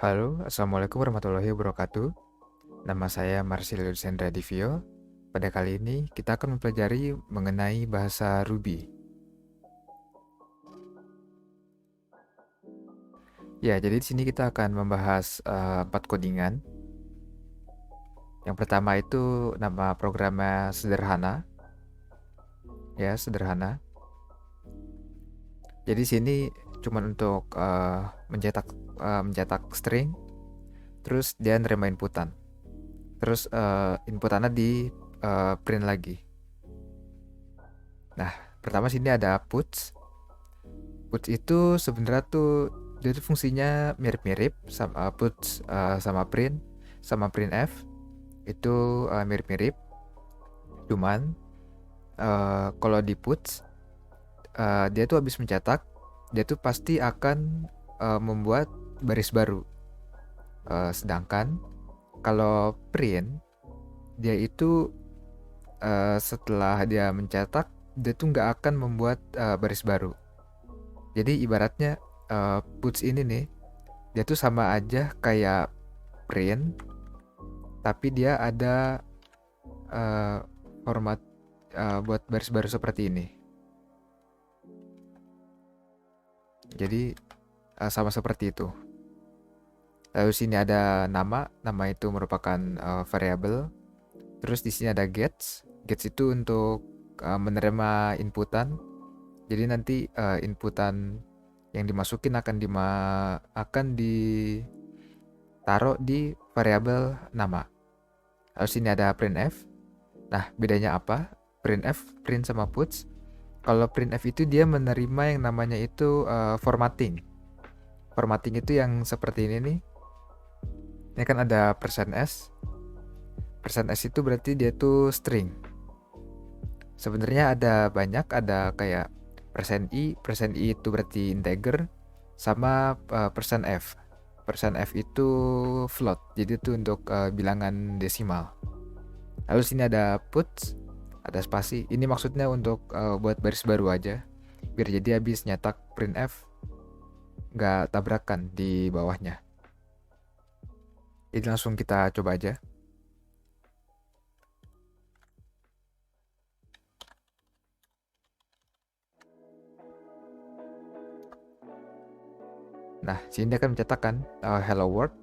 Halo, Assalamualaikum warahmatullahi wabarakatuh. Nama saya Marsilio Sendra Divio. Pada kali ini kita akan mempelajari mengenai bahasa Ruby. Ya, jadi di sini kita akan membahas 4 codingan. Yang pertama itu nama programnya sederhana. Ya, sederhana. Jadi di sini cuma untuk mencetak string, terus dia nerima inputan. Terus inputannya di print lagi. Nah, pertama sini ada puts. Puts itu sebenarnya tuh dia tuh fungsinya mirip-mirip sama puts sama printf itu mirip-mirip. Cuman kalau di puts dia tuh habis mencetak, dia tuh pasti akan membuat baris baru. Sedangkan kalau print dia itu setelah dia mencetak dia tuh nggak akan membuat baris baru. Jadi ibaratnya puts ini nih, dia tuh sama aja kayak print, tapi dia ada format buat baris baru seperti ini. Jadi sama seperti itu. Lalu sini ada nama itu merupakan variabel. Terus di sini ada gets itu untuk menerima inputan. Jadi nanti inputan yang dimasukin akan ditaruh di variabel nama. Lalu sini ada printf. Nah, bedanya apa? Print sama puts. Kalau printf itu dia menerima yang namanya itu formatting. Formatting itu yang seperti ini nih. Ini kan ada %s. %s itu berarti dia tuh string. Sebenarnya ada banyak, ada kayak %i itu berarti integer, sama %f. %f itu float, jadi itu untuk bilangan desimal. Lalu sini ada puts, ada spasi. Ini maksudnya untuk buat baris baru aja, biar jadi habis nyetak printf nggak tabrakan di bawahnya. Jadi langsung kita coba aja. Nah, sini dia akan mencetakkan hello world.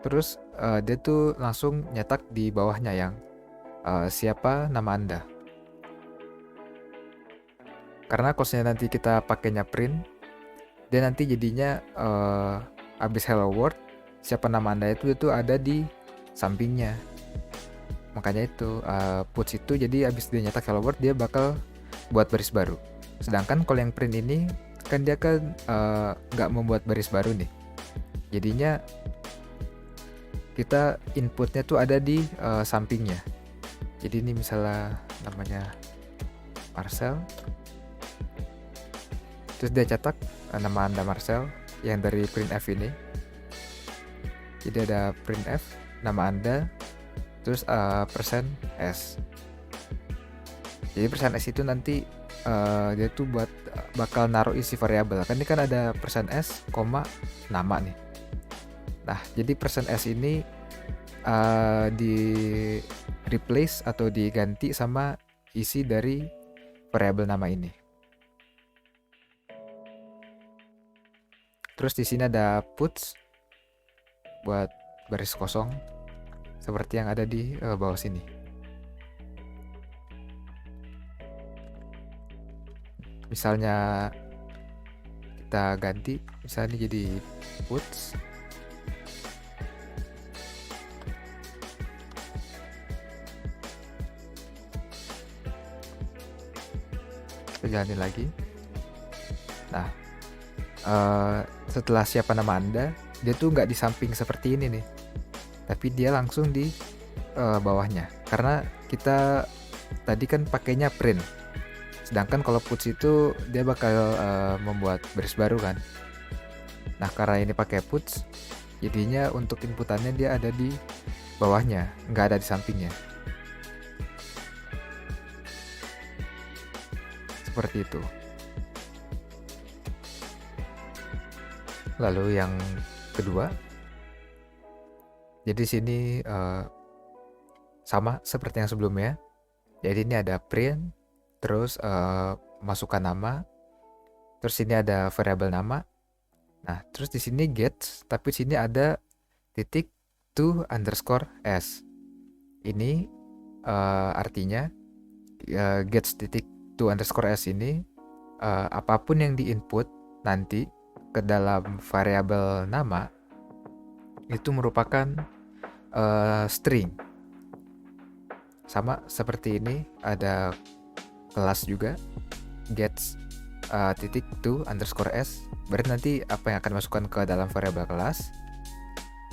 Terus dia tuh langsung nyetak di bawahnya yang siapa nama Anda. Karena kalau nanti kita pakainya print, dia nanti jadinya habis hello world, siapa nama Anda itu ada di sampingnya. Makanya itu puts itu jadi habis dia nyetak hello world dia bakal buat baris baru. Sedangkan kalau yang print ini kan dia kan nggak membuat baris baru nih. Jadinya kita inputnya tuh ada di sampingnya. Jadi ini misalnya namanya Marcel, terus dia cetak nama Anda Marcel yang dari printf ini. Jadi ada printf nama Anda, terus %s. Jadi %s itu nanti dia tuh buat bakal naruh isi variabel. Kan ini kan ada %s, nama nih. Nah, jadi %s ini di replace atau diganti sama isi dari variabel nama ini. Terus di sini ada puts buat baris kosong seperti yang ada di bawah sini. Misalnya kita ganti, misalnya jadi puts kita jalanin lagi. Nah, setelah siapa nama Anda, dia tuh nggak di samping seperti ini nih, tapi dia langsung di bawahnya. Karena kita tadi kan pakainya print, sedangkan kalau puts itu dia bakal membuat baris baru kan. Nah, karena ini pakai puts, jadinya untuk inputannya dia ada di bawahnya, nggak ada di sampingnya. Seperti itu. Lalu yang kedua, Jadi sini sama seperti yang sebelumnya. Jadi ini ada print, terus masukkan nama, terus ini ada variabel nama. Nah, terus di sini gets, tapi sini ada titik to underscore s. Ini artinya gets titik to underscore s ini apapun yang diinput nanti ke dalam variabel nama itu merupakan string. Sama seperti ini, ada kelas juga gets titik to underscore s. Berarti nanti apa yang akan masukkan ke dalam variabel kelas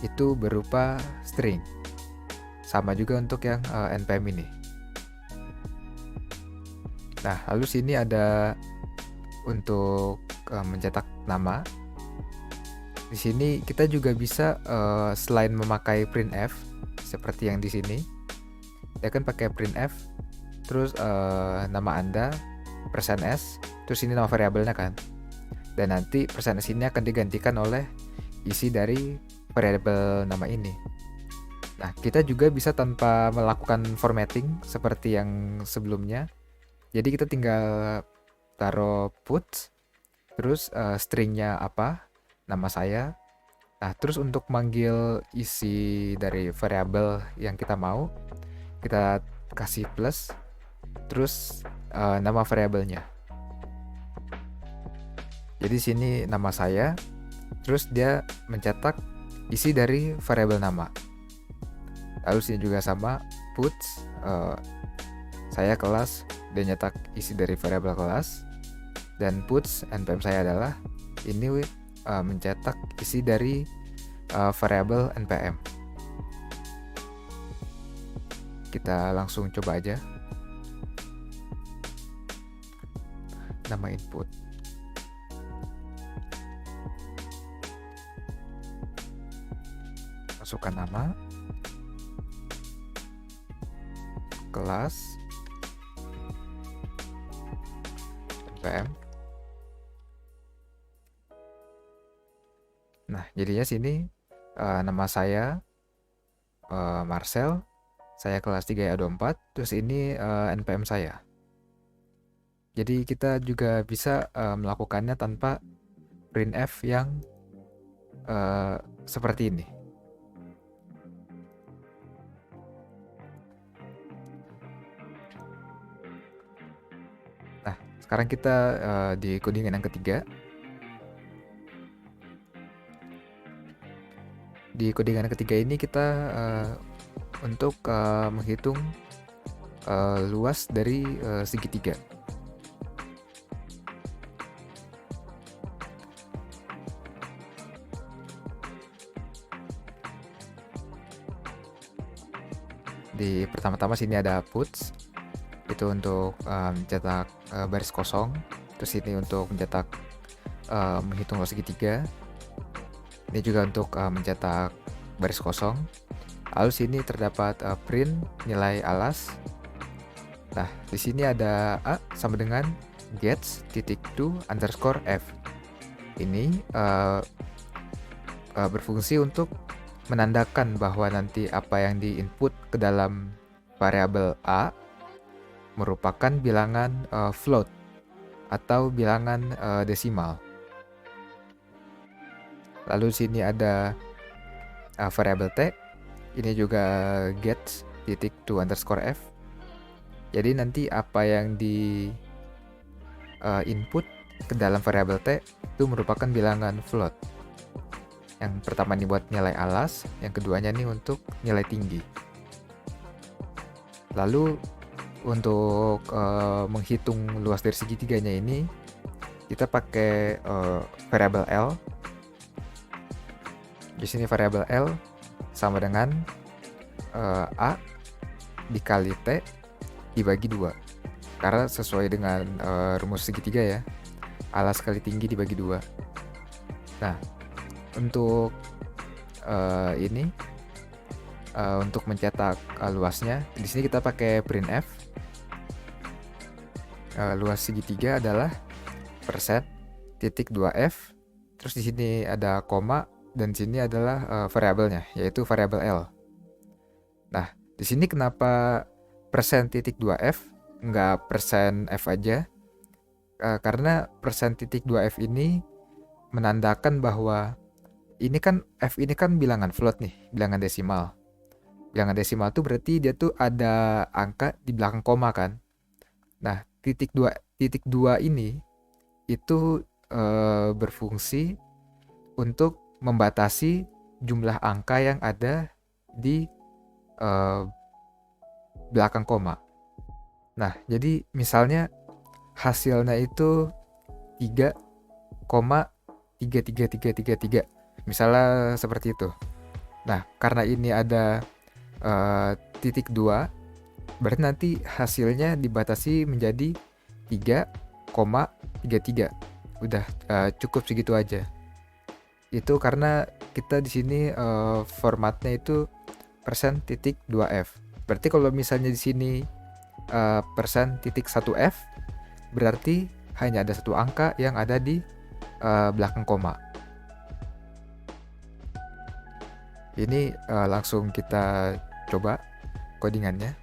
itu berupa string. Sama juga untuk yang npm ini. Nah, lalu sini ada untuk mencetak nama. Di sini kita juga bisa selain memakai printf seperti yang di sini, ya kan pakai printf, terus nama Anda %s, terus ini nama variabelnya kan. Dan nanti %s ini akan digantikan oleh isi dari variabel nama ini. Nah, kita juga bisa tanpa melakukan formatting seperti yang sebelumnya. Jadi kita tinggal taruh puts, terus stringnya apa, nama saya. Nah, terus untuk manggil isi dari variabel yang kita mau, kita kasih plus, terus nama variabelnya. Jadi sini nama saya, terus dia mencetak isi dari variabel nama. Lalu sini juga sama, puts, saya kelas, dia nyetak isi dari variabel kelas, dan puts npm saya adalah ini mencetak isi dari variabel npm. Kita langsung coba aja. Nama input. Masukkan nama, kelas, npm. Nah, jadinya sini nama saya Marcel, saya kelas 3A24, terus ini npm saya. Jadi kita juga bisa melakukannya tanpa printf yang seperti ini. Nah, sekarang kita di codingan yang ketiga. Di codingan ketiga ini kita untuk menghitung luas dari segitiga. Di pertama-tama sini ada puts, itu untuk mencetak baris kosong. Terus ini untuk mencetak menghitung luas segitiga. Ini juga untuk mencetak baris kosong. Lalu sini terdapat print nilai alas. Nah, di sini ada a sama dengan gets titik to underscore f. Ini berfungsi untuk menandakan bahwa nanti apa yang diinput ke dalam variabel a merupakan bilangan float atau bilangan desimal. Lalu sini ada variabel t, ini juga gets titik to underscore f. Jadi nanti apa yang di input ke dalam variabel t itu merupakan bilangan float. Yang pertama nih buat nilai alas, yang keduanya nih untuk nilai tinggi. Lalu untuk menghitung luas dari segitiganya ini, kita pakai variabel L. Di sini variabel L sama dengan A dikali T dibagi 2. Karena sesuai dengan rumus segitiga ya, alas kali tinggi dibagi 2. Nah, untuk ini untuk mencetak luasnya, di sini kita pakai printf. Luas segitiga adalah %, titik 2f, terus di sini ada koma, dan sini adalah variabelnya, yaitu variabel L. Nah, di sini kenapa persen titik 2F, nggak persen F aja? Karena persen titik 2F ini menandakan bahwa ini kan F ini kan bilangan float nih, bilangan desimal. Bilangan desimal tuh berarti dia tuh ada angka di belakang koma kan. Nah, titik 2 ini itu berfungsi untuk membatasi jumlah angka yang ada di belakang koma. Nah, jadi misalnya hasilnya itu 3,33333. Misalnya seperti itu. Nah, karena ini ada titik 2, berarti nanti hasilnya dibatasi menjadi 3,33. Udah cukup segitu aja. Itu karena kita di sini formatnya itu persen titik 2F. Berarti kalau misalnya di sini persen titik 1F, berarti hanya ada satu angka yang ada di belakang koma. Ini langsung kita coba codingannya.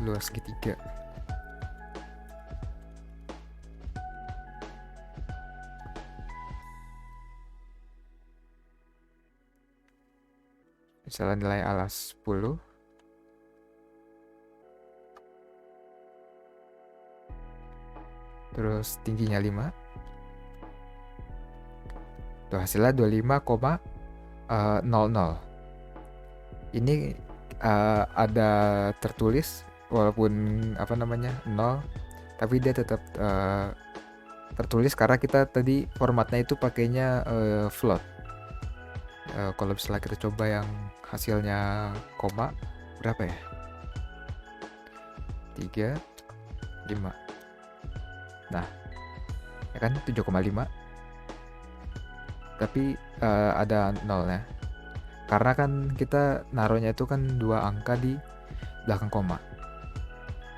Luas segitiga. Misalnya nilai alas 10. Terus tingginya 5. Tuh hasilnya 25,00. Ini ada tertulis walaupun 0, tapi dia tetap tertulis karena kita tadi formatnya itu pakainya float. Kalau misalnya kita coba yang hasilnya koma, berapa ya? 3, 5. Nah, ya kan 7,5. Tapi ada nolnya. Karena kan kita naruhnya itu kan 2 angka di belakang koma.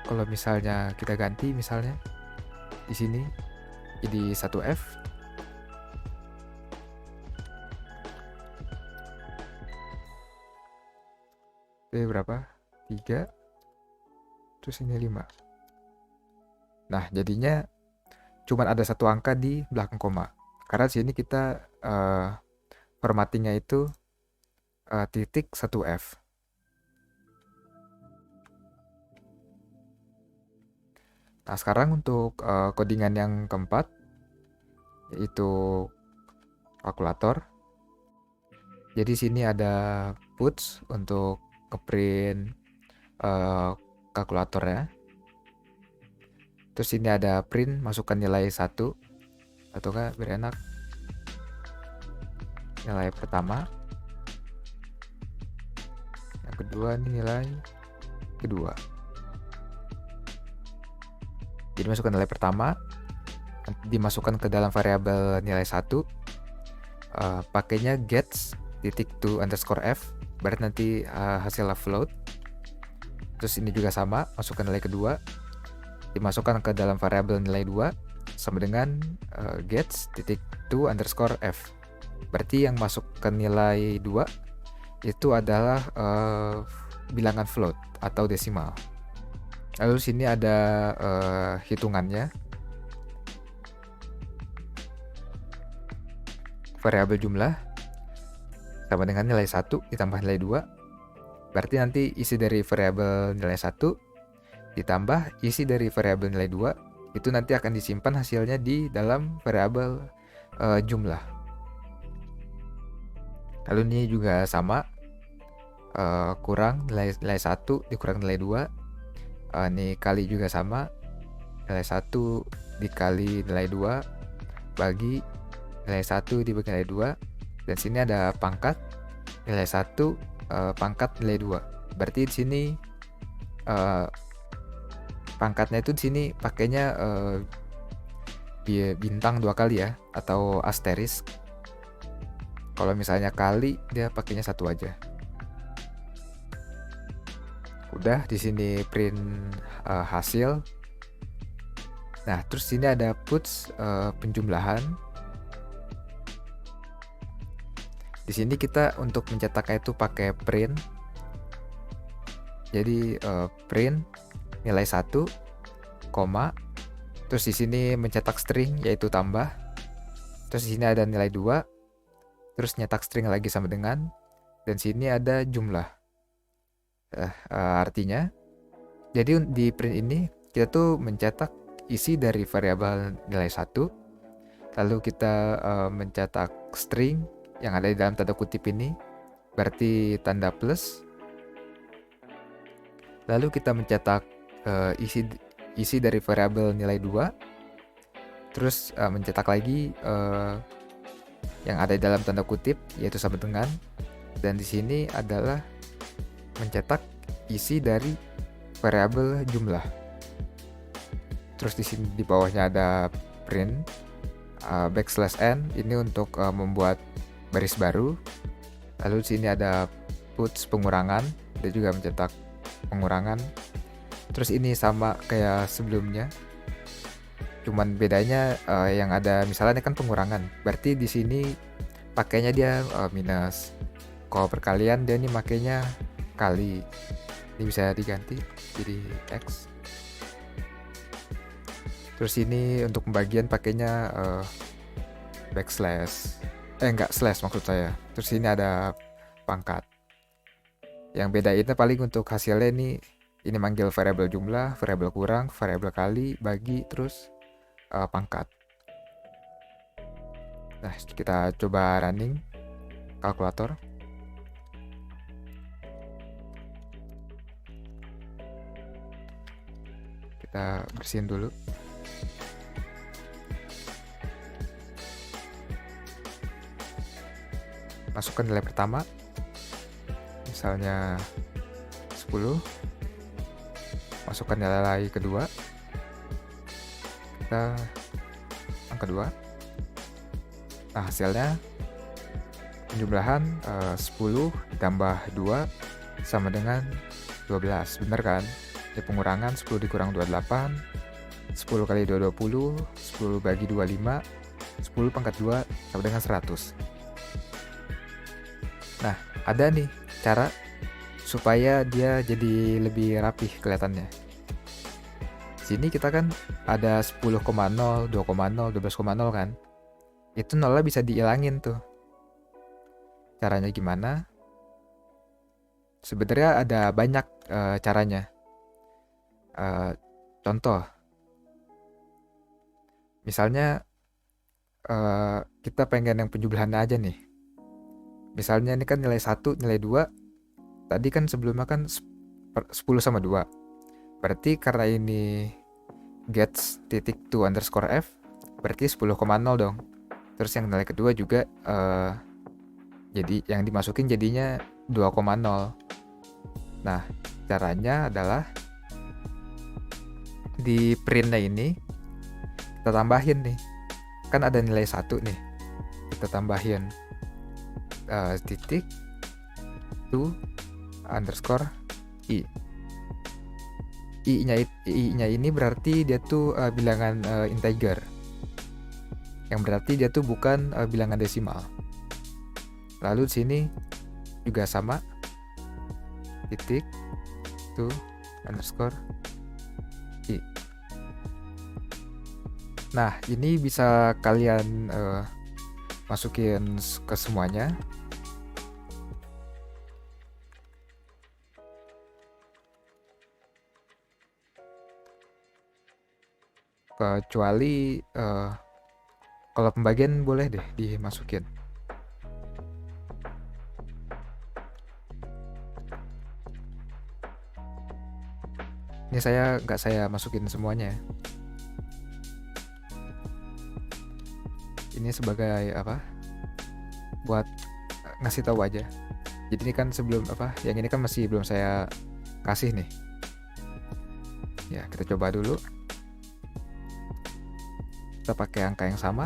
Kalau misalnya kita ganti misalnya di sini jadi 1F. Ini berapa? 3. Terus ini 5. Nah, jadinya cuman ada satu angka di belakang koma. Karena di sini kita formattingnya itu titik 1F. Nah, sekarang untuk codingan yang keempat, yaitu kalkulator. Jadi sini ada puts untuk ngeprint kalkulatornya. Terus ini ada print, masukkan nilai 1, atau kan biar enak. Nilai pertama. Yang kedua ini nilai kedua. Jadi masukkan nilai pertama, dimasukkan ke dalam variabel nilai 1. Pakainya gets titik to underscore f, berarti nanti hasilnya float. Terus ini juga sama, masukkan nilai kedua, dimasukkan ke dalam variabel nilai 2 sama dengan gets titik to underscore f. Berarti yang masuk ke nilai 2 itu adalah bilangan float atau desimal. Lalu sini ada hitungannya. Variabel jumlah sama dengan nilai 1 ditambah nilai 2. Berarti nanti isi dari variabel nilai 1 ditambah isi dari variabel nilai 2 itu nanti akan disimpan hasilnya di dalam variabel jumlah. Lalu ini juga sama, kurang nilai 1 dikurang nilai 2. Ini kali juga sama, nilai 1 dikali nilai 2 bagi nilai 1 dibagi nilai 2. Dan sini ada pangkat nilai 1 pangkat nilai 2. Berarti di sini pangkatnya itu di sini pakainya bintang 2 kali ya, atau asterisk. Kalau misalnya kali dia pakainya 1 aja. Udah di sini print hasil. Nah, terus sini ada puts penjumlahan. Di sini kita untuk mencetaknya itu pakai print. Jadi print nilai 1, koma. Terus di sini mencetak string yaitu tambah. Terus di sini ada nilai 2. Terus nyetak string lagi sama dengan. Dan sini ada jumlah. Artinya jadi di print ini kita tuh mencetak isi dari variabel nilai 1. Lalu kita mencetak string yang ada di dalam tanda kutip ini, berarti tanda plus. Lalu kita mencetak isi dari variabel nilai 2. Terus mencetak lagi yang ada di dalam tanda kutip yaitu sama dengan. Dan di sini adalah mencetak isi dari variabel jumlah. Terus di sini di bawahnya ada print \n ini untuk membuat baris baru. Lalu di sini ada puts pengurangan, dia juga mencetak pengurangan. Terus ini sama kayak sebelumnya, cuman bedanya yang ada misalnya kan pengurangan, berarti di sini pakainya dia minus. Kalau perkalian dia ini makainya kali. Ini bisa diganti jadi X. Terus ini untuk pembagian pakainya backslash. Enggak, slash maksud saya. Terus ini ada pangkat. Yang beda itu paling untuk hasilnya ini manggil variabel jumlah, variabel kurang, variabel kali, bagi, terus pangkat. Nah, kita coba running kalkulator. Kita bersihin dulu. Masukkan nilai pertama, misalnya 10. Masukkan nilai kedua, kita yang kedua. Nah, hasilnya penjumlahan 10 ditambah 2 sama dengan 12, bener kan? Ini pengurangan 10 dikurang 28, 10 kali 2 20, 10 bagi 2 5, 10 pangkat 2 sama dengan 100. Nah, ada nih cara supaya dia jadi lebih rapih kelihatannya. Sini kita kan ada 10,0, 2,0, 12,0 kan. Itu nolnya bisa dihilangin tuh. Caranya gimana? Sebenarnya ada banyak caranya. Contoh, misalnya kita pengen yang penjumlahannya aja nih. Misalnya ini kan nilai 1, nilai 2. Tadi kan sebelumnya kan 10 sama 2. Berarti karena ini gets titik to underscore f, berarti 10,0 dong. Terus yang nilai kedua juga jadi yang dimasukin jadinya 2,0. Nah, caranya adalah di printnya ini kita tambahin nih. Kan ada nilai 1 nih. Kita tambahin titik to underscore i. I-nya ini berarti dia tuh bilangan integer. Yang berarti dia tuh bukan bilangan desimal. Lalu di sini juga sama, titik to underscore i. Nah, ini bisa kalian masukin ke semuanya. Kecuali kalau pembagian boleh deh dimasukin. Ini nggak saya masukin semuanya. Ini sebagai apa? Buat ngasih tahu aja. Jadi ini kan sebelum apa? Yang ini kan masih belum saya kasih nih. Ya, kita coba dulu. Kita pakai angka yang sama.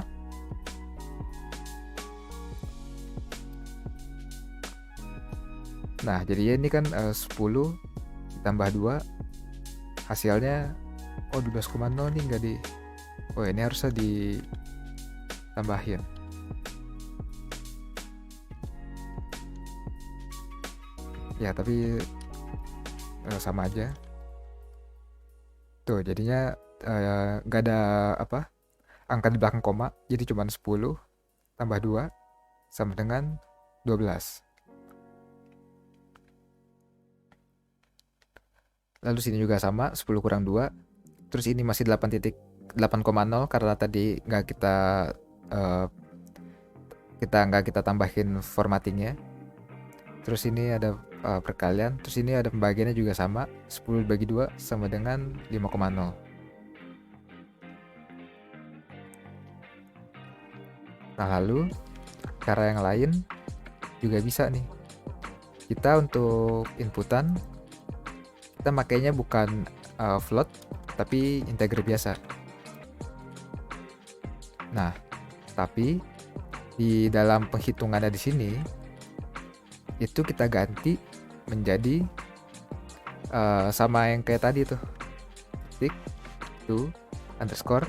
Nah, jadi ini kan 10 ditambah 2 hasilnya 12,0 nih nggak di. Oh, ini harusnya ditambahin. Ya tapi sama aja. Tuh jadinya nggak ada apa angka di belakang koma, jadi cuma 10 tambah 2 sama dengan 12. Lalu sini juga sama, 10 kurang 2. Terus ini masih 8,0 karena tadi eh, nggak kita tambahin formattingnya. Terus ini ada perkalian, terus ini ada pembagiannya juga sama, 10 bagi 2 sama dengan 5,0. Nah lalu cara yang lain juga bisa nih. Kita untuk inputan, kita makainya bukan float, tapi integer biasa. Nah, tapi di dalam penghitungannya di sini, itu kita ganti menjadi sama yang kayak tadi tuh, titik, to, underscore.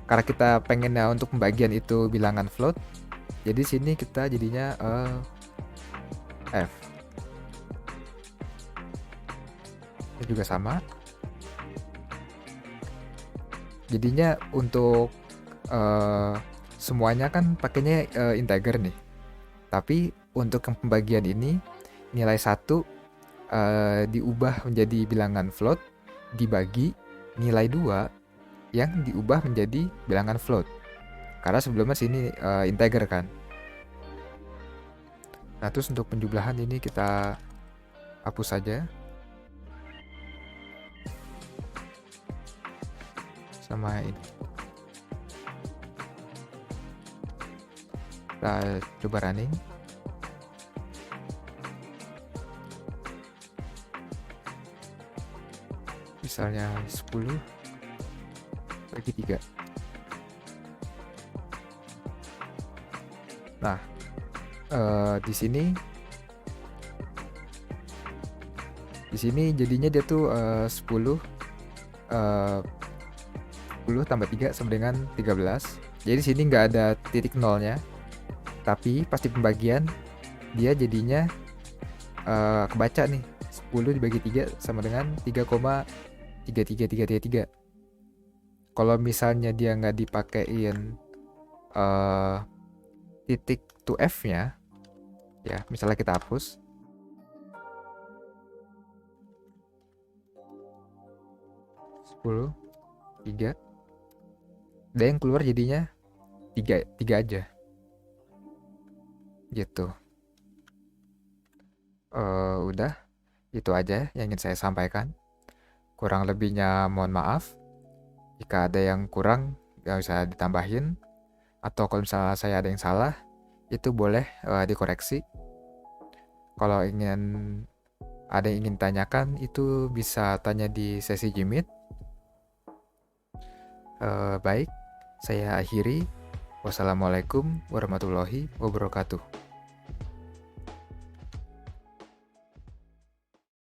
Karena kita pengennya untuk pembagian itu bilangan float, jadi sini kita jadinya F. Ini juga sama. Jadinya untuk semuanya kan pakainya integer nih. Tapi untuk yang pembagian ini nilai 1 diubah menjadi bilangan float dibagi nilai 2 yang diubah menjadi bilangan float. Karena sebelumnya sini integer kan. Nah, terus untuk penjumlahan ini kita hapus saja. Sama ini. Kita coba running. Misalnya 10 bagi 3. Nah, di sini jadinya dia tuh 10 tambah 3 sama dengan 13. Jadi sini nggak ada titik nolnya. Tapi pasti pembagian dia jadinya kebaca nih. 10 dibagi 3 sama dengan 3,33333. Kalau misalnya dia nggak dipakein titik to F-nya, ya misalnya kita hapus, tiga, dan yang keluar jadinya 3 aja, gitu. Udah, itu aja yang ingin saya sampaikan. Kurang lebihnya mohon maaf. Jika ada yang kurang, gak bisa ditambahin. Atau kalau misalnya saya ada yang salah, itu boleh dikoreksi. Kalau ada yang ingin tanyakan, itu bisa tanya di sesi Jimit. Baik, saya akhiri. Wassalamualaikum warahmatullahi wabarakatuh.